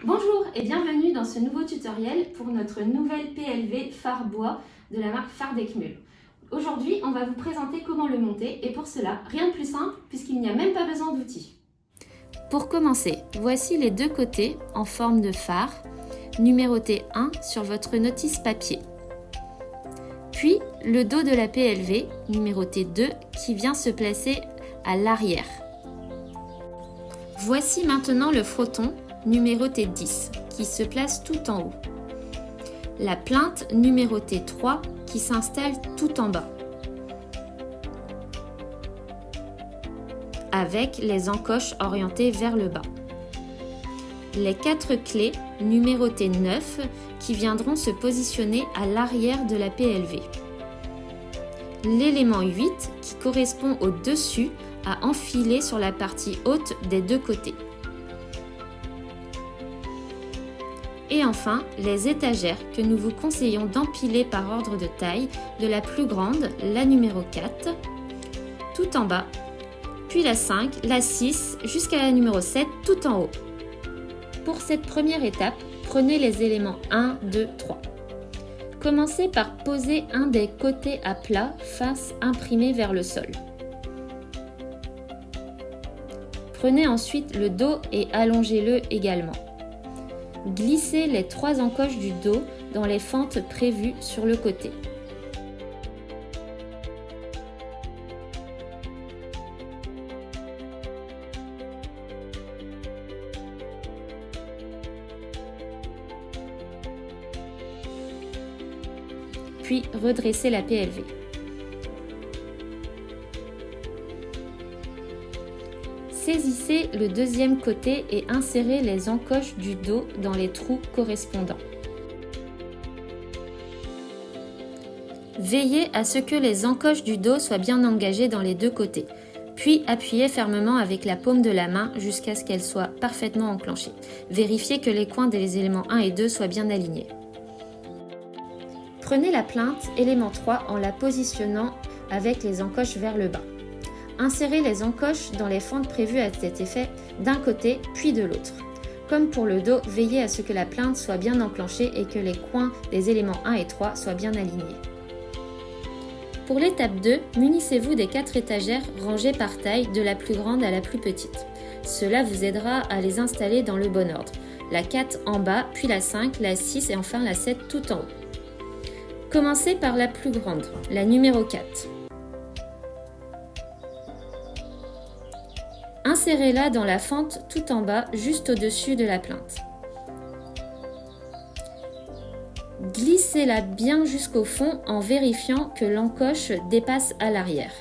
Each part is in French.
Bonjour et bienvenue dans ce nouveau tutoriel pour notre nouvelle PLV phare bois de la marque Fardecmul. Aujourd'hui, on va vous présenter comment le monter et pour cela, rien de plus simple puisqu'il n'y a même pas besoin d'outils. Pour commencer, voici les deux côtés en forme de phare, numéroté 1 sur votre notice papier. Puis le dos de la PLV, numéroté 2, qui vient se placer à l'arrière. Voici maintenant le frotton, numéroté 10, qui se place tout en haut. La plinthe numérotée 3 qui s'installe tout en bas. Avec les encoches orientées vers le bas. Les 4 clés numérotées 9 qui viendront se positionner à l'arrière de la PLV. L'élément 8 qui correspond au dessus à enfiler sur la partie haute des deux côtés. Et enfin, les étagères que nous vous conseillons d'empiler par ordre de taille, de la plus grande, la numéro 4, tout en bas, puis la 5, la 6, jusqu'à la numéro 7, tout en haut. Pour cette première étape, prenez les éléments 1, 2, 3. Commencez par poser un des côtés à plat, face imprimée vers le sol. Prenez ensuite le dos et allongez-le également. Glissez les 3 encoches du dos dans les fentes prévues sur le côté. Puis redressez la PLV. Saisissez le deuxième côté et insérez les encoches du dos dans les trous correspondants. Veillez à ce que les encoches du dos soient bien engagées dans les deux côtés, puis appuyez fermement avec la paume de la main jusqu'à ce qu'elles soient parfaitement enclenchées. Vérifiez que les coins des éléments 1 et 2 soient bien alignés. Prenez la plinthe élément 3 en la positionnant avec les encoches vers le bas. Insérez les encoches dans les fentes prévues à cet effet d'un côté puis de l'autre. Comme pour le dos, veillez à ce que la plinthe soit bien enclenchée et que les coins des éléments 1 et 3 soient bien alignés. Pour l'étape 2, munissez-vous des 4 étagères rangées par taille de la plus grande à la plus petite. Cela vous aidera à les installer dans le bon ordre. La 4 en bas, puis la 5, la 6 et enfin la 7 tout en haut. Commencez par la plus grande, la numéro 4. Insérez-la dans la fente tout en bas, juste au-dessus de la plinthe. Glissez-la bien jusqu'au fond en vérifiant que l'encoche dépasse à l'arrière.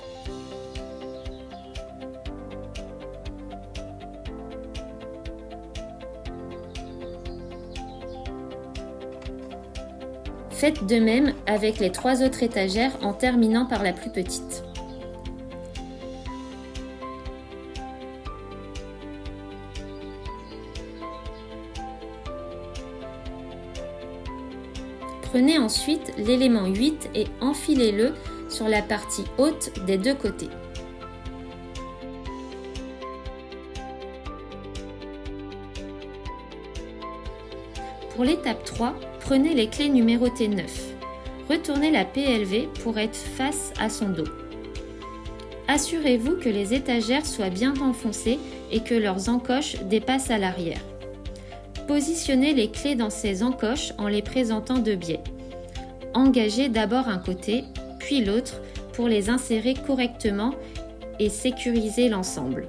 Faites de même avec les 3 autres étagères en terminant par la plus petite. Prenez ensuite l'élément 8 et enfilez-le sur la partie haute des deux côtés. Pour l'étape 3, prenez les clés numérotées 9. Retournez la PLV pour être face à son dos. Assurez-vous que les étagères soient bien enfoncées et que leurs encoches dépassent à l'arrière. Positionnez les clés dans ces encoches en les présentant de biais. Engagez d'abord un côté, puis l'autre pour les insérer correctement et sécuriser l'ensemble.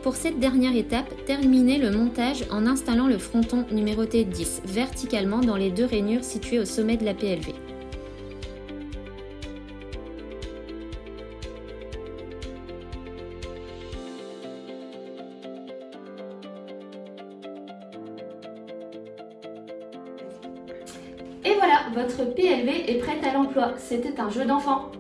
Pour cette dernière étape, terminez le montage en installant le fronton numéroté 10 verticalement dans les 2 rainures situées au sommet de la PLV. Et voilà, votre PLV est prête à l'emploi. C'était un jeu d'enfant.